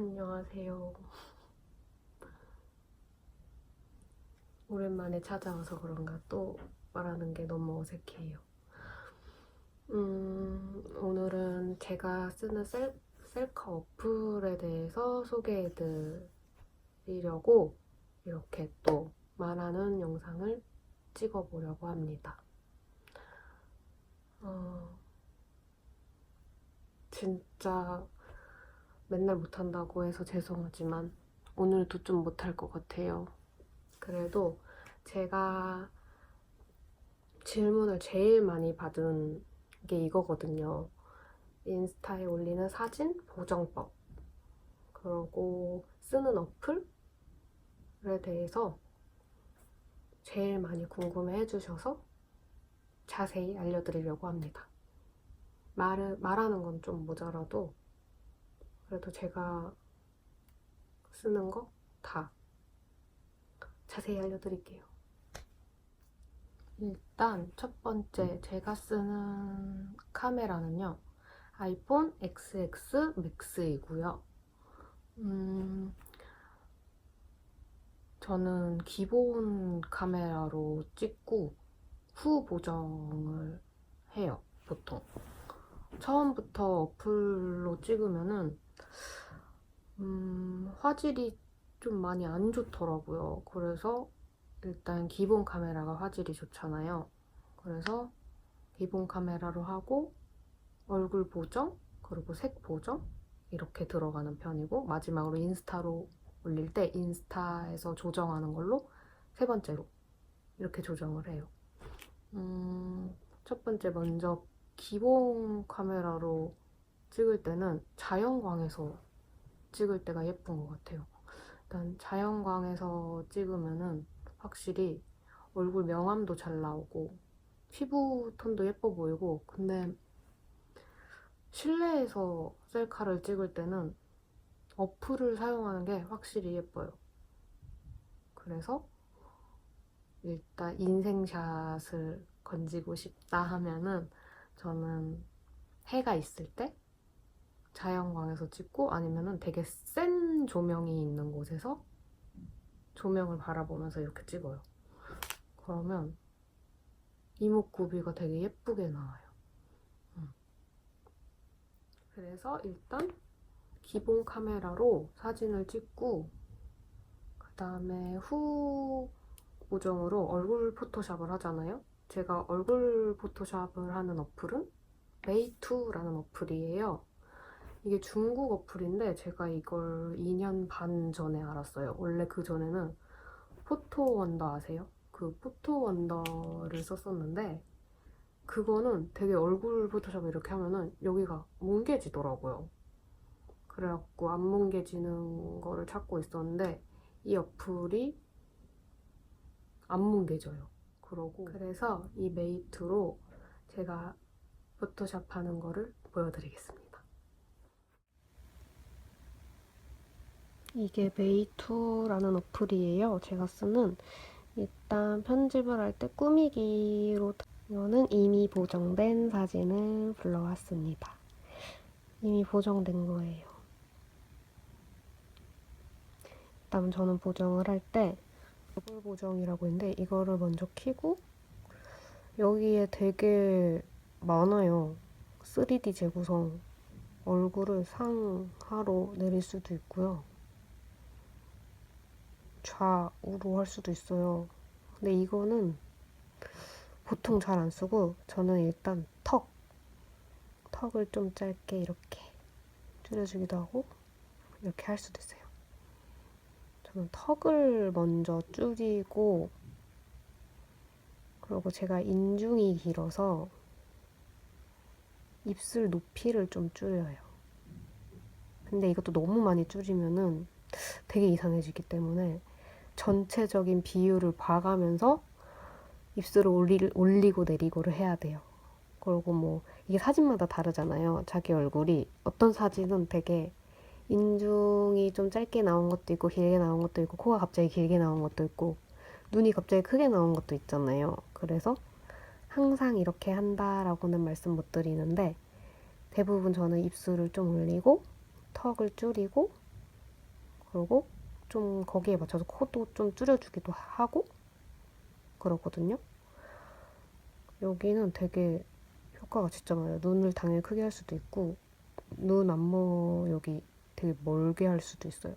안녕하세요. 오랜만에 찾아와서 그런가 또 말하는 게 너무 어색해요. 오늘은 제가 쓰는 셀카 어플에 대해서 소개해드리려고 이렇게 또 말하는 영상을 찍어보려고 합니다. 진짜 맨날 못한다고 해서 죄송하지만 오늘도 좀 못할 것 같아요. 그래도 제가 질문을 제일 많이 받은 게 이거거든요. 인스타에 올리는 사진 보정법, 그리고 쓰는 어플에 대해서 제일 많이 궁금해 해주셔서 자세히 알려드리려고 합니다. 말하는 건 좀 모자라도 그래도 제가 쓰는 거 다 자세히 알려드릴게요. 일단 첫 번째 제가 쓰는 카메라는요. 아이폰 XX 맥스이고요. 저는 기본 카메라로 찍고 후 보정을 해요, 보통. 처음부터 어플로 찍으면은 화질이 좀 많이 안 좋더라고요. 그래서 일단 기본 카메라가 화질이 좋잖아요. 그래서 기본 카메라로 하고 얼굴 보정, 그리고 색 보정 이렇게 들어가는 편이고, 마지막으로 인스타로 올릴 때 인스타에서 조정하는 걸로 세 번째로 이렇게 조정을 해요. 첫 번째 먼저 기본 카메라로 찍을 때는 자연광에서 찍을 때가 예쁜 것 같아요. 일단 자연광에서 찍으면은 확실히 얼굴 명암도 잘 나오고 피부톤도 예뻐 보이고, 근데 실내에서 셀카를 찍을 때는 어플을 사용하는 게 확실히 예뻐요. 그래서 일단 인생샷을 건지고 싶다 하면은 저는 해가 있을 때 자연광에서 찍고, 아니면은 되게 센 조명이 있는 곳에서 조명을 바라보면서 이렇게 찍어요. 그러면 이목구비가 되게 예쁘게 나와요. 그래서 일단 기본 카메라로 사진을 찍고, 그 다음에 후 보정으로 얼굴 포토샵을 하잖아요. 제가 얼굴 포토샵을 하는 어플은 메이투라는 어플이에요. 이게 중국 어플인데 제가 이걸 2년 반 전에 알았어요. 원래 그 전에는 포토원더 아세요? 그 포토원더를 썼었는데, 그거는 되게 얼굴 포토샵 이렇게 하면은 여기가 뭉개지더라고요. 그래갖고 안 뭉개지는 거를 찾고 있었는데 이 어플이 안 뭉개져요. 그래서 이 메이트로 제가 포토샵 하는 거를 보여드리겠습니다. 이게 메이투라는 어플이에요. 제가 쓰는. 일단 편집을 할 때 꾸미기로, 이거는 이미 보정된 사진을 불러왔습니다. 이미 보정된 거예요. 일단 저는 보정을 할 때 얼굴 보정이라고 있는데 이거를 먼저 켜고, 여기에 되게 많아요. 3D 재구성. 얼굴을 상하로 내릴 수도 있고요. 좌우로 할 수도 있어요. 근데 이거는 보통 잘 안 쓰고, 저는 일단 턱을 좀 짧게 이렇게 줄여주기도 하고 이렇게 할 수도 있어요. 저는 턱을 먼저 줄이고, 그리고 제가 인중이 길어서 입술 높이를 좀 줄여요. 근데 이것도 너무 많이 줄이면은 되게 이상해지기 때문에 전체적인 비율을 봐가면서 입술을 올리고 내리고를 해야 돼요. 그리고 뭐 이게 사진마다 다르잖아요. 자기 얼굴이 어떤 사진은 되게 인중이 좀 짧게 나온 것도 있고 길게 나온 것도 있고, 코가 갑자기 길게 나온 것도 있고, 눈이 갑자기 크게 나온 것도 있잖아요. 그래서 항상 이렇게 한다라고는 말씀 못 드리는데, 대부분 저는 입술을 좀 올리고 턱을 줄이고 그리고 좀 거기에 맞춰서 코도 좀 줄여주기도 하고 그러거든요. 여기는 되게 효과가 진짜 많아요. 눈을 당연히 크게 할 수도 있고 눈 안무 여기 되게 멀게 할 수도 있어요.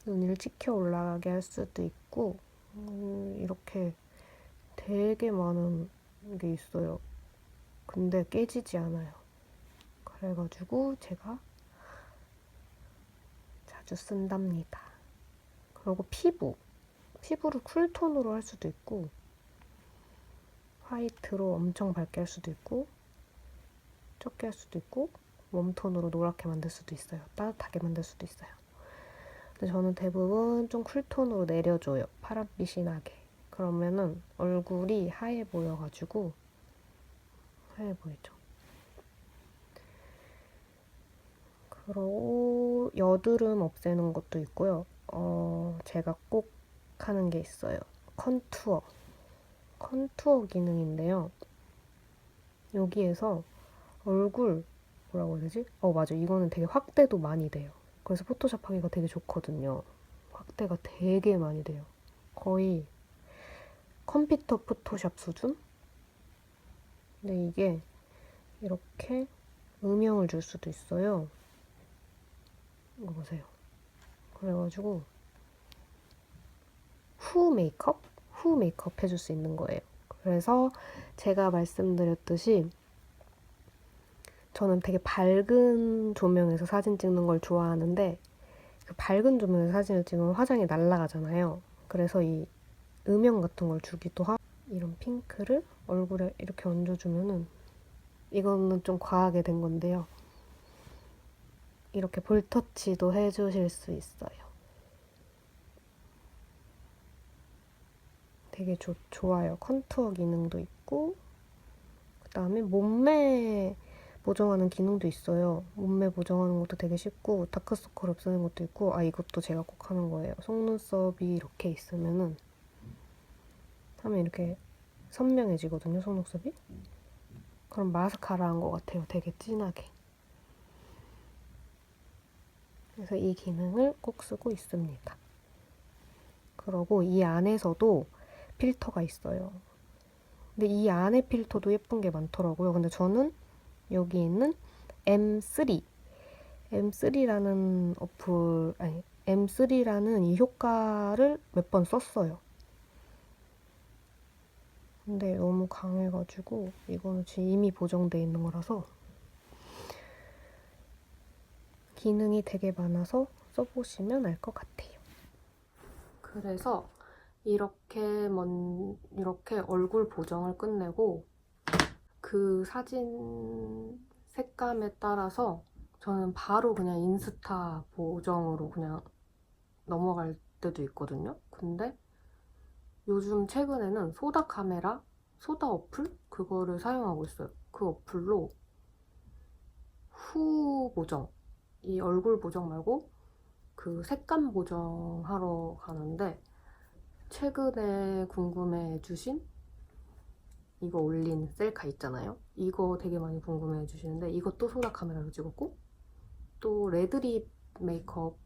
눈을 치켜 올라가게 할 수도 있고 이렇게 되게 많은 게 있어요. 근데 깨지지 않아요. 그래가지고 제가 자주 쓴답니다. 그리고 피부를 쿨톤으로 할 수도 있고 화이트로 엄청 밝게 할 수도 있고 적게 할 수도 있고 웜톤으로 노랗게 만들 수도 있어요. 따뜻하게 만들 수도 있어요. 근데 저는 대부분 좀 쿨톤으로 내려줘요. 파란빛이 나게. 그러면은 얼굴이 하얘 보여가지고 하얘 보이죠. 그리고 여드름 없애는 것도 있고요. 제가 꼭 하는 게 있어요. 컨투어 기능인데요. 여기에서 얼굴 뭐라고 해야 되지? 맞아. 이거는 되게 확대도 많이 돼요. 그래서 포토샵 하기가 되게 좋거든요. 확대가 되게 많이 돼요. 거의 컴퓨터 포토샵 수준? 근데 이게 이렇게 음영을 줄 수도 있어요. 이거 보세요. 그래가지고 후 메이크업 해줄 수 있는 거예요. 그래서 제가 말씀드렸듯이 저는 되게 밝은 조명에서 사진 찍는 걸 좋아하는데 그 밝은 조명에서 사진을 찍으면 화장이 날아가잖아요. 그래서 이 음영 같은 걸 주기도 하고 이런 핑크를 얼굴에 이렇게 얹어주면은 이거는 좀 과하게 된 건데요. 이렇게 볼터치도 해주실 수 있어요. 되게 좋아요. 컨투어 기능도 있고 그 다음에 몸매 보정하는 기능도 있어요. 몸매 보정하는 것도 되게 쉽고 다크서클 없애는 것도 있고 이것도 제가 꼭 하는 거예요. 속눈썹이 이렇게 있으면은 하면 이렇게 선명해지거든요, 속눈썹이. 그럼 마스카라 한 것 같아요. 되게 진하게. 그래서 이 기능을 꼭 쓰고 있습니다. 그리고 이 안에서도 필터가 있어요. 근데 이 안에 필터도 예쁜 게 많더라고요. 근데 저는 여기 있는 M3라는 M3라는 이 효과를 몇 번 썼어요. 근데 너무 강해가지고 이거는 지금 이미 보정돼 있는 거라서 기능이 되게 많아서 써보시면 알 것 같아요. 그래서 이렇게 얼굴 보정을 끝내고 그 사진 색감에 따라서 저는 바로 그냥 인스타 보정으로 그냥 넘어갈 때도 있거든요. 근데 요즘 최근에는 소다 어플? 그거를 사용하고 있어요. 그 어플로 후 보정, 이 얼굴 보정 말고 그 색감 보정하러 가는데 최근에 궁금해해주신 이거 올린 셀카 있잖아요. 이거 되게 많이 궁금해해주시는데 이것도 소다 카메라로 찍었고 또 레드립 메이크업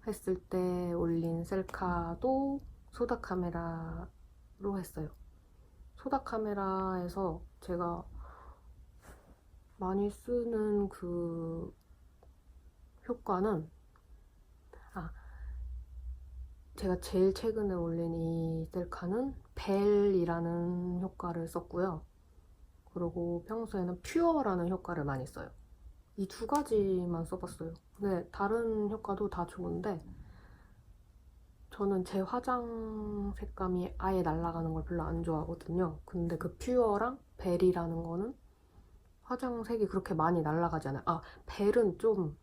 했을 때 올린 셀카도 소다 카메라로 했어요. 소다 카메라에서 제가 많이 쓰는 그 효과는 제가 제일 최근에 올린 이 셀카는 벨이라는 효과를 썼고요. 그리고 평소에는 퓨어라는 효과를 많이 써요. 이 두 가지만 써봤어요. 근데 다른 효과도 다 좋은데 저는 제 화장 색감이 아예 날아가는 걸 별로 안 좋아하거든요. 근데 그 퓨어랑 벨이라는 거는 화장색이 그렇게 많이 날아가지 않아요. 벨은 좀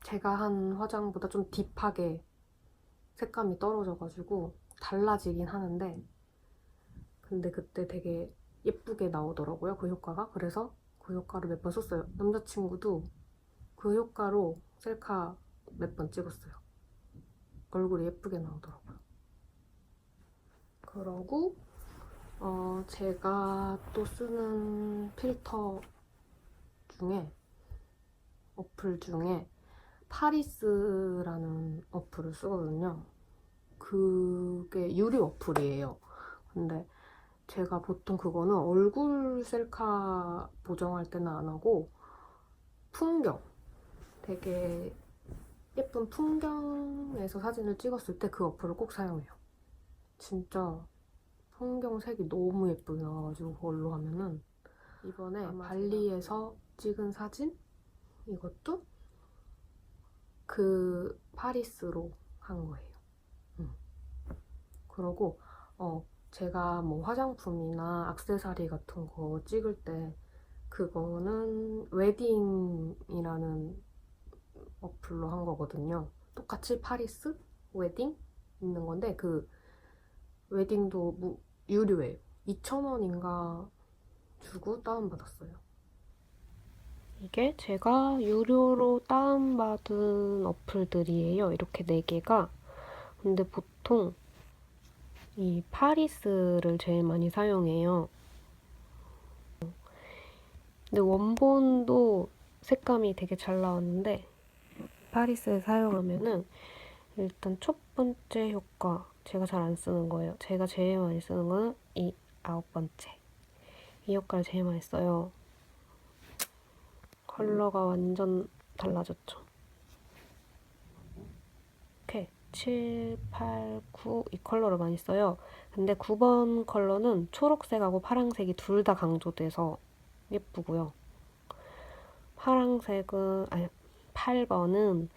제가 한 화장보다 좀 딥하게 색감이 떨어져가지고 달라지긴 하는데 근데 그때 되게 예쁘게 나오더라고요, 그 효과가. 그래서 그 효과를 몇 번 썼어요. 남자친구도 그 효과로 셀카 몇 번 찍었어요. 얼굴이 예쁘게 나오더라고요. 그러고 제가 또 쓰는 필터 중에 어플 중에 파리스라는 어플을 쓰거든요. 그게 유료 어플이에요. 근데 제가 보통 그거는 얼굴 셀카 보정할 때는 안 하고 풍경, 되게 예쁜 풍경에서 사진을 찍었을 때 그 어플을 꼭 사용해요. 진짜 풍경 색이 너무 예쁘게 나와가지고 그걸로 하면은 이번에 발리에서 찍은 사진 이것도 그 파리스로 한 거예요. 그러고 제가 뭐 화장품이나 액세서리 같은 거 찍을 때 그거는 웨딩이라는 어플로 한 거거든요. 똑같이 파리스 웨딩 있는 건데 그 웨딩도 유료예요. 2,000원인가 주고 다운받았어요. 이게 제가 유료로 다운받은 어플들이에요. 이렇게 4개가. 근데 보통 이 파리스를 제일 많이 사용해요. 근데 원본도 색감이 되게 잘 나왔는데 파리스를 사용하면은 일단 첫 번째 효과 제가 잘 안 쓰는 거예요. 제가 제일 많이 쓰는 거는 이 9번째. 이 효과를 제일 많이 써요. 컬러가 완전 달라졌죠. 이렇게 7, 8, 9 이 컬러를 많이 써요. 근데 9번 컬러는 초록색하고 파란색이 둘 다 강조돼서 예쁘고요. 파란색은, 아니 8번은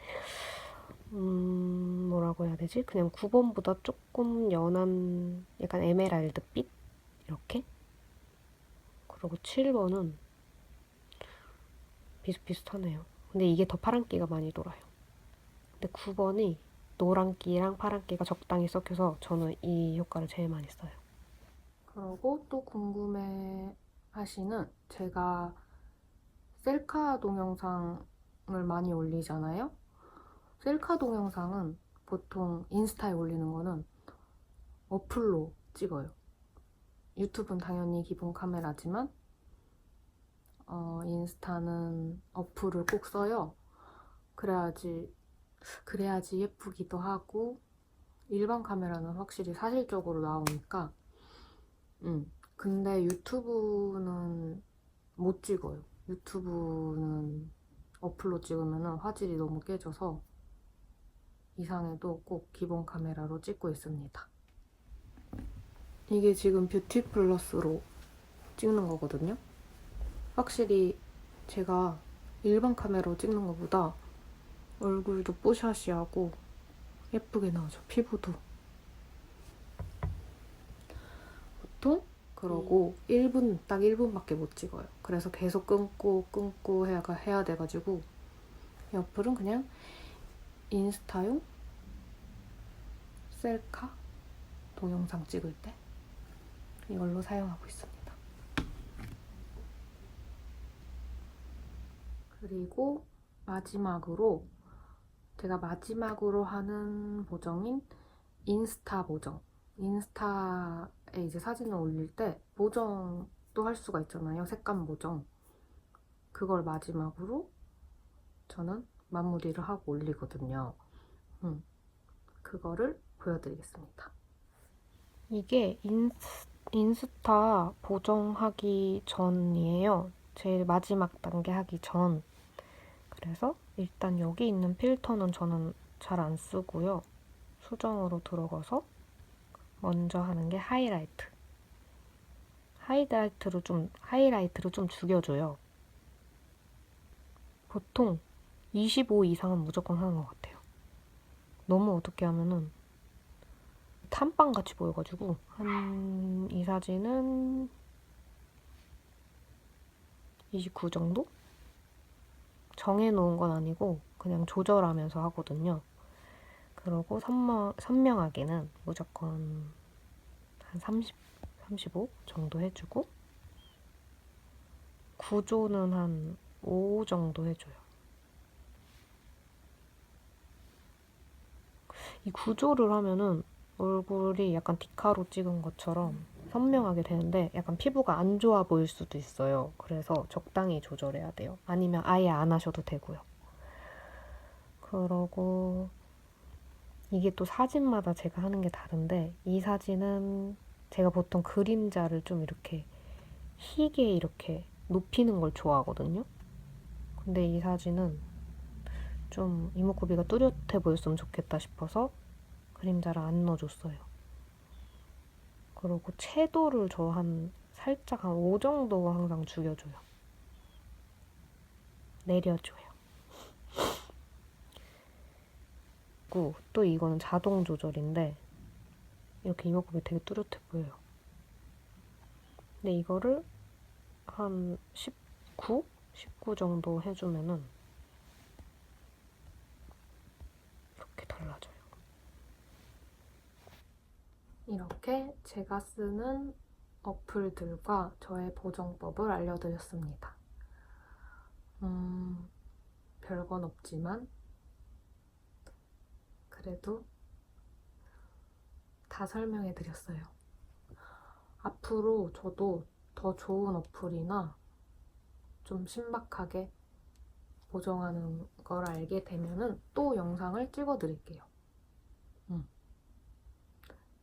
뭐라고 해야 되지? 그냥 9번보다 조금 연한 약간 에메랄드빛? 이렇게? 그리고 7번은 비슷비슷하네요. 근데 이게 더 파란기가 많이 돌아요. 근데 9번이 노란기랑 파란기가 적당히 섞여서 저는 이 효과를 제일 많이 써요. 그리고 또 궁금해 하시는 제가 셀카 동영상을 많이 올리잖아요. 셀카 동영상은 보통 인스타에 올리는 거는 어플로 찍어요. 유튜브는 당연히 기본 카메라지만 인스타는 어플을 꼭 써요. 그래야지 예쁘기도 하고 일반 카메라는 확실히 사실적으로 나오니까 근데 유튜브는 못 찍어요. 유튜브는 어플로 찍으면 화질이 너무 깨져서 이상해도 꼭 기본 카메라로 찍고 있습니다. 이게 지금 뷰티 플러스로 찍는 거거든요. 확실히 제가 일반 카메라로 찍는 것보다 얼굴도 뽀샤시하고 예쁘게 나오죠. 피부도. 보통 그러고 1분, 딱 1분밖에 못 찍어요. 그래서 계속 끊고 해야 돼가지고 이 어플은 그냥 인스타용 셀카 동영상 찍을 때 이걸로 사용하고 있습니다. 그리고 마지막으로 제가 마지막으로 하는 보정인 인스타 보정. 인스타에 이제 사진을 올릴 때 보정도 할 수가 있잖아요. 색감 보정. 그걸 마지막으로 저는 마무리를 하고 올리거든요. 그거를 보여드리겠습니다. 이게 인스타 보정하기 전이에요. 제일 마지막 단계 하기 전. 그래서 일단 여기 있는 필터는 저는 잘 안 쓰고요. 수정으로 들어가서 먼저 하는 게 하이라이트. 하이라이트로 좀 죽여줘요. 보통 25 이상은 무조건 하는 것 같아요. 너무 어둡게 하면은 탐방같이 보여가지고 이 사진은 29 정도? 정해놓은 건 아니고 그냥 조절하면서 하거든요. 그리고 선명하게는 무조건 한 35 정도 해주고 구조는 한 5 정도 해줘요. 이 구조를 하면은 얼굴이 약간 디카로 찍은 것처럼 선명하게 되는데 약간 피부가 안 좋아 보일 수도 있어요. 그래서 적당히 조절해야 돼요. 아니면 아예 안 하셔도 되고요. 그러고 이게 또 사진마다 제가 하는 게 다른데 이 사진은 제가 보통 그림자를 좀 이렇게 희게 이렇게 높이는 걸 좋아하거든요. 근데 이 사진은 좀 이목구비가 뚜렷해 보였으면 좋겠다 싶어서 그림자를 안 넣어줬어요. 그리고 채도를 저 살짝 한 5 정도 항상 죽여줘요. 내려줘요. 그리고 또 이거는 자동 조절인데 이렇게 이목구비 되게 뚜렷해 보여요. 근데 이거를 한 19? 19 정도 해주면은 이렇게 달라져요. 이렇게 제가 쓰는 어플들과 저의 보정법을 알려드렸습니다. 별건 없지만 그래도 다 설명해드렸어요. 앞으로 저도 더 좋은 어플이나 좀 신박하게 보정하는 걸 알게 되면은 또 영상을 찍어드릴게요.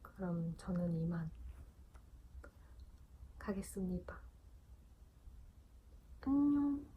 그럼 저는 이만 가겠습니다. 안녕.